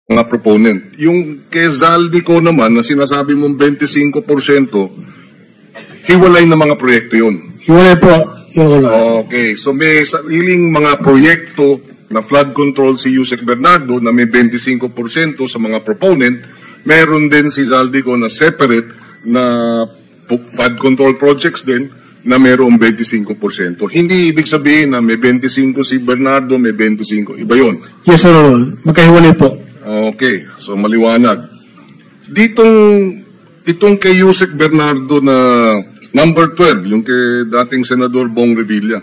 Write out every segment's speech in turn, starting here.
mga proponent. Yung kay Zaldico naman, na sinasabi mong 25%, hiwalay na mga proyekto yun. Hiwalay po, Your Honor. Okay, so may sariling mga proyekto na flood control si Yusek Bernardo na may 25% sa mga proponent. Meron din si Zaldico na separate na flood control projects din na mayroong 25%. Hindi ibig sabihin na may 25 si Bernardo, may 25. Iba yun. Yes, Your Honor. Magkahiwalay po. Okay, so maliwanag. Itong kay Yusek Bernardo na number 12, yung kay dating Senador Bong Revilla,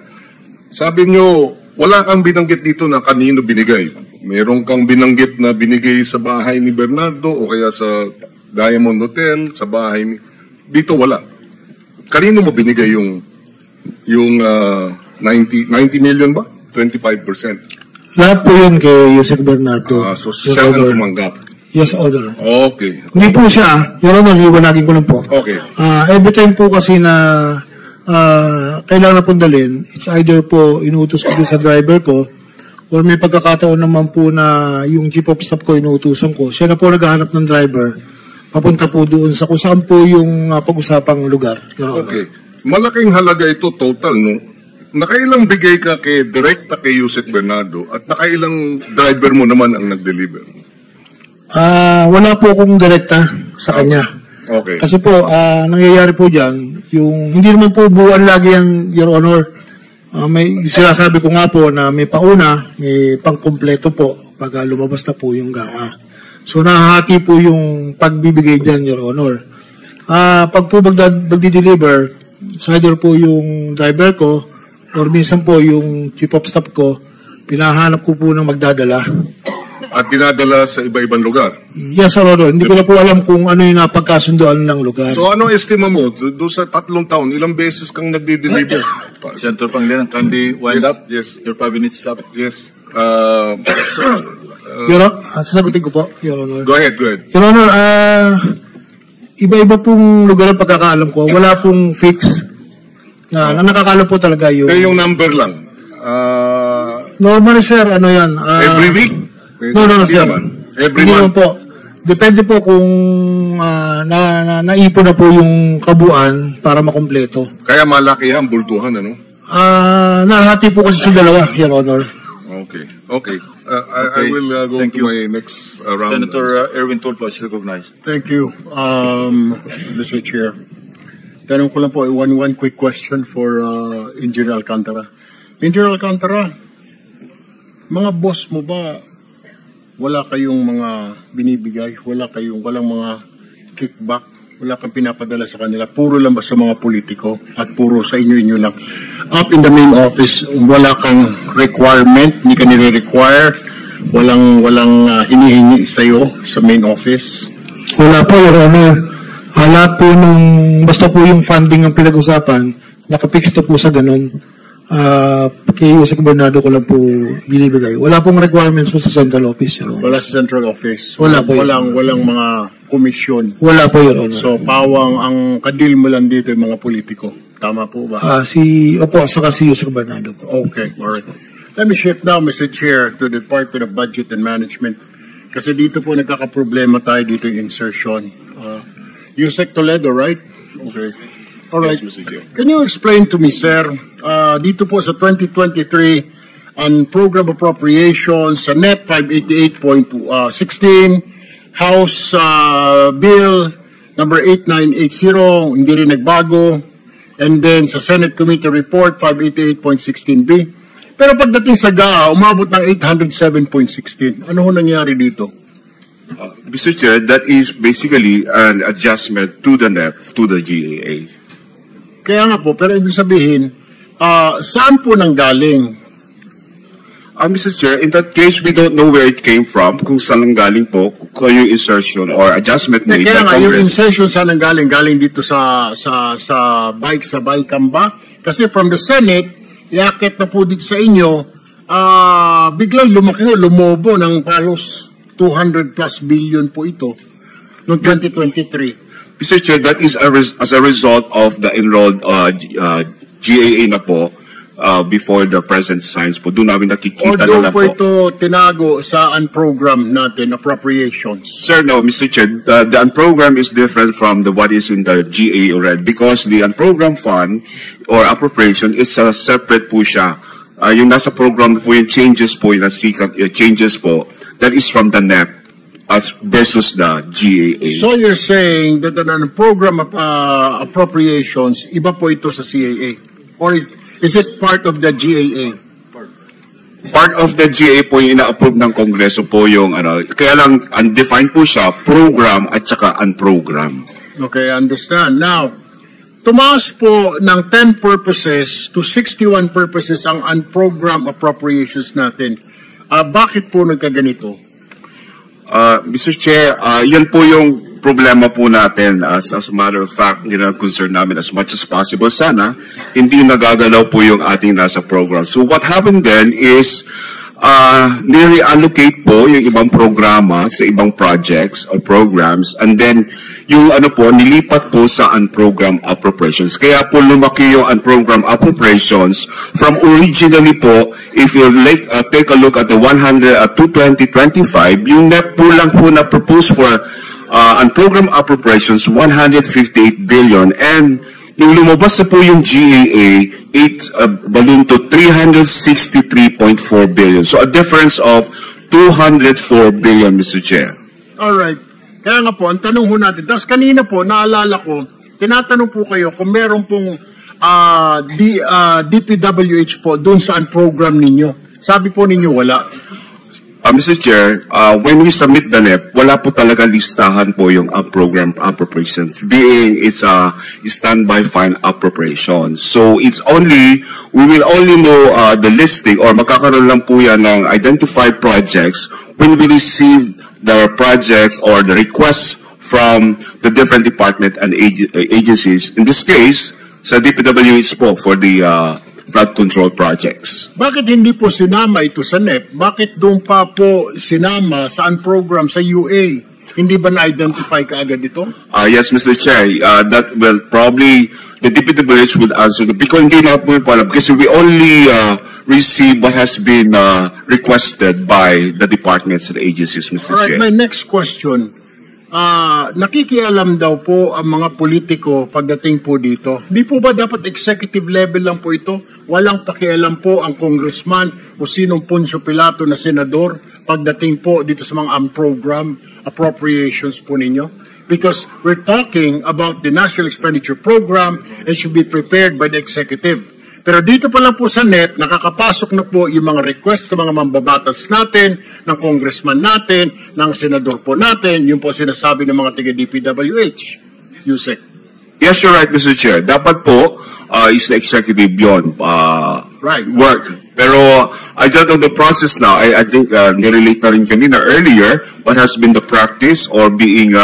sabi nyo, wala kang binanggit dito na kanino binigay. Meron kang binanggit na binigay sa bahay ni Bernardo o kaya sa Diamond Hotel, sa bahay ni... Dito wala. Kanino mo binigay yung 90 million ba? 25%. Lahat po yun kay Yusek Bernardo. So siya ang tumanggap. Yes, Honor. Okay. Hindi po siya, Your Honor, liwanagin ko lang po. Okay. Every time po kasi na kailangan na pong it's either po inuutos ko din sa driver ko or may pagkakataon naman po na yung chief of staff ko inuutosan ko. Siya na po naghahanap ng driver. Papunta po doon sa kung saan po yung pag-usapang lugar, Your Honor. Okay. Malaking halaga ito total, no? Nakailang bigay ka direkta kay Yusek Bernardo at nakailang driver mo naman ang nag-deliver? Wala po akong direkta sa kanya. Okay. Kasi po, nangyayari po dyan, yung, hindi naman po buwan lagi yan, Your Honor. May sinasabi ko nga po na may pauna, may pangkumpleto po pag lumabas na po yung GAA. So, nahahati po yung pagbibigay dyan, Your Honor. Pag po magdi-deliver, either po yung driver ko, or minsan po yung chief of staff ko, pinahanap ko po ng magdadala. At dinadala sa iba-ibang lugar? Yes, Your Honor. Hindi ko na po alam kung ano yung napagkasundoan ng lugar. So, ano estima mo? Doon sa 3 taon, ilang beses kang nagdi-deliver? Senator Pangilinan, can we wind up? Yes. Your 5 minutes up. Yes. Sasagutin ko po, Your Honor. Go ahead. Your Honor, iba-iba pong lugar ang pagkakaalam ko. Wala pong fix na nakakaalam po talaga yung... Kaya yung number lang? Normally, sir, ano yan? Every week? No, sir. Every Hindi month? po. Depende po kung naipon na po yung kabuuan para makumpleto. Kaya malaki ang bultuhan, ano? Nahati po kasi sa dalawa, Your Honor. Okay. I will go Thank to you. my next round. Senator Erwin Tulfo is recognized. Thank you, Mr. Chair. Tanong ko lang po, one quick question for Engineer Alcantara. Engineer Alcantara, mga boss mo ba, wala kayong mga binibigay, walang mga kickback, wala kang pinapadala sa kanila, puro lang ba sa mga politiko at puro sa inyo lang? Up in the main office, wala kang requirement, hindi ka nire-require, walang hinihingi sa'yo sa main office? Wala po, Your Honor. Lahat po basta po yung funding ang pinag-usapan, nakapix na po sa ganun. Kay Yusek Bernardo ko lang po binibigay. Wala pong requirements po sa central office, Your Honor. Wala sa central office? Wala po. Walang mga komisyon? Wala po, Your Honor. So, pawang ang kadil mo lang dito yung mga politiko. Tama po ba? Opo, saka si Yusek Bernardo po. Okay, alright. Let me shift now, Mr. Chair, to the Department of Budget and Management. Kasi dito po nagkakaproblema tayo dito yung insertion. Yusek Toledo, right? Okay. Alright. Yes, Mr. Chair. Can you explain to me, sir, dito po sa 2023, on program appropriations, sa net 588.16, House Bill number 8980, hindi rin nagbago, and then sa Senate Committee Report 588.16B. Pero pagdating sa GAA, umabot ng 807.16. Ano ho nangyari dito? Mr. Chair, that is basically an adjustment to the net, to the GAA. Kaya nga po, pero ibig sabihin, saan po nanggaling? Mr. Chair, in that case, we don't know where it came from, kung saan nanggaling po, kung yung insertion or adjustment made Kaya by nga, yung Congress. insertion saan nanggaling? Galing dito sa BICAM ba? Kasi from the Senate, iakit na po dito sa inyo, biglang lumobo ng palos 200 plus billion po ito noong 2023. Mr. Chair, that is as a result of the enrolled GAA na po. before the President signs po. Doon namin O nakikita doon na lang po po. ito tinago sa unprogram natin, appropriations? Sir, no, Mr. Chair, the unprogrammed is different from what is in the GA already because the unprogrammed fund or appropriation is separate po siya. Yung nasa program po yung changes po, yung changes po, that is from the NEP as versus the GAA. So you're saying that the program of appropriations, iba po ito sa CAA? Or is it part of the GAA? Part of the GA po yung ina-approve ng Kongreso po yung kaya lang undefined po siya, program at saka unprogram. Okay, I understand. Now, tumaas po ng 10 purposes to 61 purposes ang unprogrammed appropriations natin. Bakit po nagkaganito? Mr. Chair, yan po yung problema po natin as a matter of fact, concern namin as much as possible. Sana, hindi nagagalaw po yung ating nasa program. So what happened then is, nire-allocate po yung ibang programa sa ibang projects or programs and then yung nilipat po sa unprogrammed appropriations. Kaya po lumaki yung unprogrammed appropriations from originally po, if you take a look at the 2025, yung net po lang po na proposed for unprogrammed appropriations, 158 billion and yung lumabas na po yung GAA, balloon to 363.4 billion. So a difference of 204 billion, Mr. Chair. Alright. Kaya nga po, ang tanong ho natin, tapos kanina po, naalala ko, tinatanong po kayo kung meron pong DPWH po doon sa program ninyo. Sabi po ninyo, wala. Mr. Chair, when we submit the NEP, wala po talaga listahan po yung program appropriations, being it's a standby fund appropriation. So it's only, we will only know the listing or magkakaroon lang po yan ng identified projects when we receive the projects or the requests from the different department and agencies. In this case, sa DPWH po for the flood control projects. Bakit hindi po sinama ito sa NEP? Bakit doon pa po sinama sa program sa UA? Hindi ba na-identify kaagad ito? Yes, Mr. Chair, that will probably, the DPWH will answer because hindi na po alam because we only receive what has been requested by the departments and agencies, Mr. Alright, Chair. my next question. Nakikialam daw po ang mga politiko pagdating po dito. Di po ba dapat executive level lang po ito? Walang pakialam po ang congressman o sinong Poncio Pilato na senador pagdating po dito sa mga program appropriations po ninyo? Because we're talking about the National Expenditure Program and should be prepared by the executive. Pero dito pa lang po sa NEP, nakakapasok na po yung mga request ng mga mambabatas natin, ng congressman natin, ng senador po natin, yung po sinasabi ng mga taga-DPWH. Yusek. Yes, you're right, Mr. Chair. Dapat po is the executive yun, Right. work. Pero I don't know the process now. I think nirelate na rin kanina earlier what has been the practice or being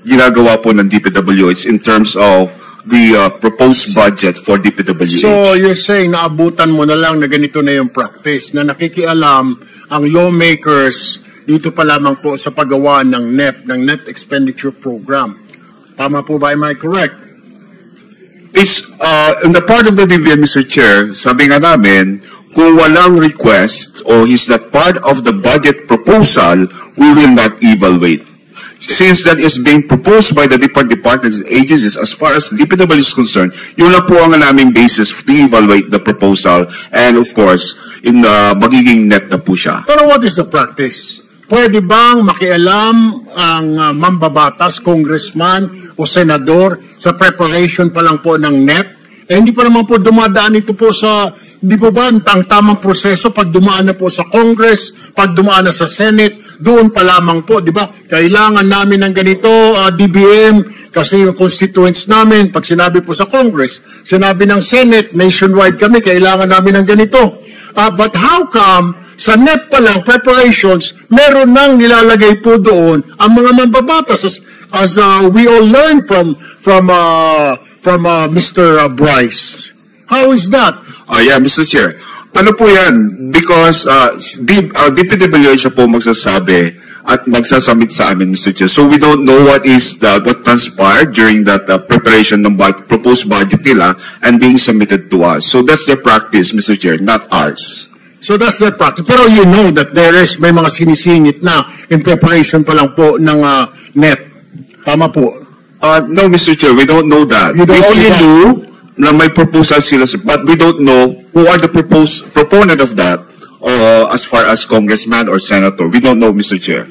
ginagawa po ng DPWH in terms of the proposed budget for DPWH. So you're saying naabutan mo na lang na ganito na yung practice, na nakikialam ang lawmakers dito pa lamang po sa paggawa ng NEP, ng Net Expenditure Program. Tama po ba? Am I correct? It's, in the part of the DBM, Mr. Chair, sabi nga namin, kung walang request or is that part of the budget proposal, we will not evaluate. Since that is being proposed by the different departments and agencies, as far as DPW is concerned, yun lang po ang naming basis to evaluate the proposal and of course, in the magiging net na po siya. Pero what is the practice? Pwede bang makialam ang mambabatas, congressman o senador sa preparation pa lang po ng NEP? Hindi pa naman po dumadaan ito po sa, hindi po ba ang tamang proseso pag dumaan na po sa Congress, pag dumaan na sa Senate, doon pa lamang po, di ba? Kailangan namin ng ganito, DBM, kasi yung constituents namin, pag sinabi po sa Congress, sinabi ng Senate, nationwide kami, kailangan namin ng ganito. But how come, sa NEP pa lang, preparations, meron nang nilalagay po doon ang mga mambabatas as we all learn from Mr. Bryce. How is that? Yeah, Mr. Chair. Ano po yan? Because DPWH po magsasabi at magsasubmit sa amin, Mr. Chair. So we don't know what transpired during that preparation ng proposed budget nila and being submitted to us. So that's their practice, Mr. Chair, not ours. So that's their practice. Pero you know that may mga sinisingit na in preparation pa lang po ng NEP. Tama po. No, Mr. Chair, we don't know that. You don't we only see that? know na may proposal sila, but we don't know who are the proponent of that as far as congressman or senator. We don't know, Mr. Chair.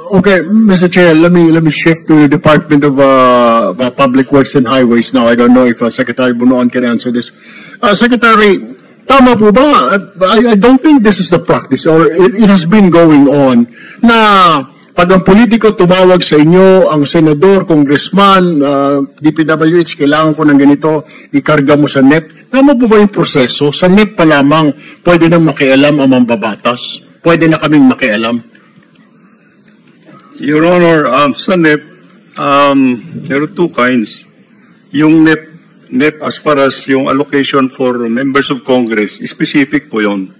Okay, Mr. Chair, let me shift to the Department of Public Works and Highways now. I don't know if Secretary Bunoan can answer this. Secretary, tama po ba? I don't think this is the practice or it has been going on na pag ang politiko tumawag sa inyo, ang senador, congressman, DPWH, kailangan ko ng ganito, ikarga mo sa NEP. Tama po ba yung proseso? Sa NEP pa lamang, pwede na makialam ang mambabatas? Pwede na kaming makialam? Your Honor, sa NEP, there are two kinds. Yung NEP as far as yung allocation for members of Congress, specific po yun.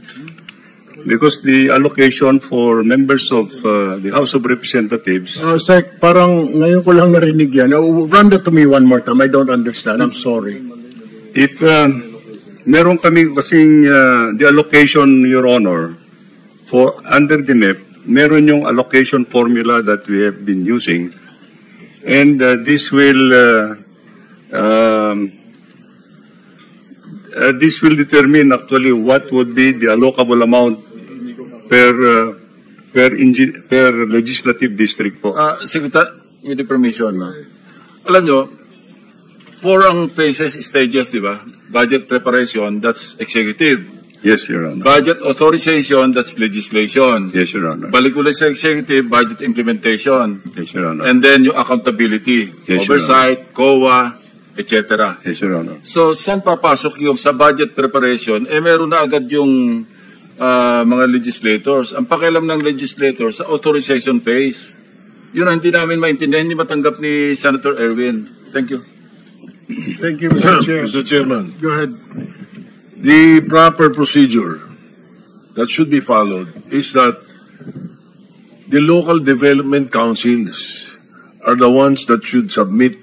Because the allocation for members of the House of Representatives. Sec, parang ngayon ko lang narinig yan. Run that to me one more time. I don't understand. I'm sorry. Meron kami kasing the allocation, Your Honor, for under the NEP, meron yung allocation formula that we have been using. And this will determine actually what would be the allocable amount per legislative district po. Secretary, with the permission, alam nyo, for ang phases, stages, di ba? Budget preparation, that's executive. Yes, Your Honor. Budget authorization, that's legislation. Yes, Your Honor. Balik ulit sa executive, budget implementation. Yes, Your Honor. And then yung accountability, Yes, Your oversight, COA, etc. Yes, Your Honor. So, saan papasok yung sa budget preparation? Meron na agad yung mga legislators. Ang pakialam ng legislators sa authorization phase. Yun ang hindi namin maintindihan, hindi matanggap ni Senator Erwin. Thank you. Thank you, Mr. Chair. Mr. Chairman, Go ahead. the proper procedure that should be followed is that the local development councils are the ones that should submit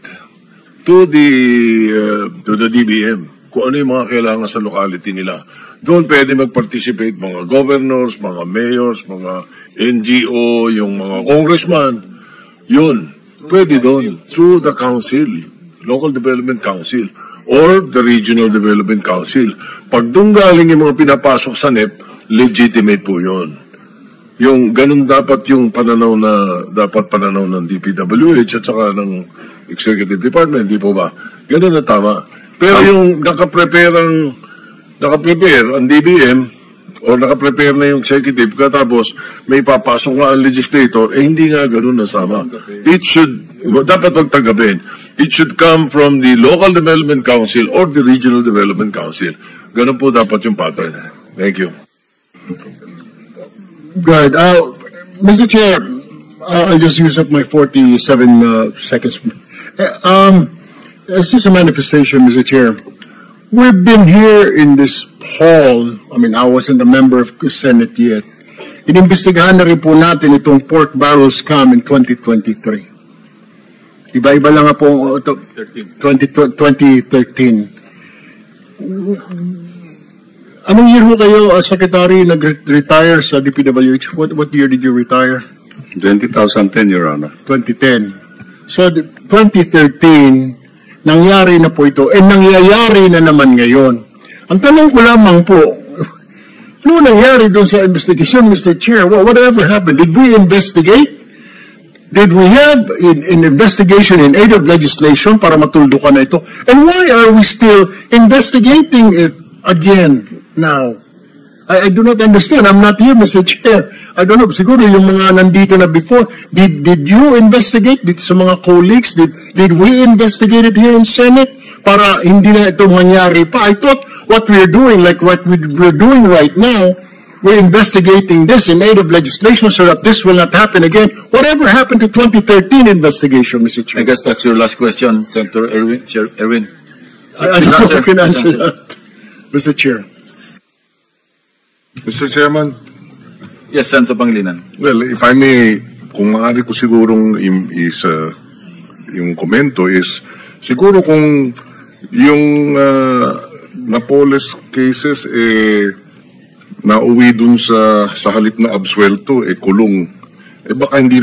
to the DBM kung ano yung mga kailangan sa locality nila. Doon pwede mag-participate mga governors, mga mayors, mga NGO, yung mga congressman. Yun, pwede doon through the council, local development council, or the regional development council. Pag doon galing yung mga pinapasok sa NEP, legitimate po yun. Yung ganun dapat yung pananaw ng DPWH at saka ng Executive Department, di po ba? Ganun na tama. Pero yung nakaprepare ang DBM o nakaprepare na yung executive katapos may papasok nga ang legislator, hindi nga ganun na sama. Dapat magtanggapin. It should come from the local development council or the regional development council. Ganun po dapat yung pattern. Thank you. Good. Mr. Chair, I'll just use up my 47 seconds. This is a manifestation, Mr. Chair. We've been here in this hall, I mean, I wasn't a member of the Senate yet. Inimbestigahan na rin po natin itong pork barrel scam in 2023. Iba-iba lang nga po 2013. Anong year ho kayo, Secretary, nag-retire sa DPWH? What year did you retire? 2010, Your Honor. 2010. So, 2013, nangyari na po ito, nangyayari na naman ngayon. Ang tanong ko lamang po, ano nangyari doon sa investigation, Mr. Chair? Whatever happened? Did we investigate? Did we have an investigation in aid of legislation para matuldukan na ito? And why are we still investigating it again now? I do not understand. I'm not here, Mr. Chair. I don't know. Siguro yung mga nandito na before, did you investigate? Did sa mga colleagues? Did we investigate it here in Senate? Para hindi na ito mangyari pa. I thought what we're doing, like what we're doing right now, we're investigating this in aid of legislation so that this will not happen again. Whatever happened to 2013 investigation, Mr. Chair? I guess that's your last question, Senator Erwin. Chair Erwin. I don't know if you can answer that, Mr. Chair. Mr. Chairman, Yes, Santo Pangilinan. Well, if I may, kung maaari ko sigurong yung komento is, siguro kung yung Napoles cases, nauwi dun sa halip na absuelto, kulong, baka hindi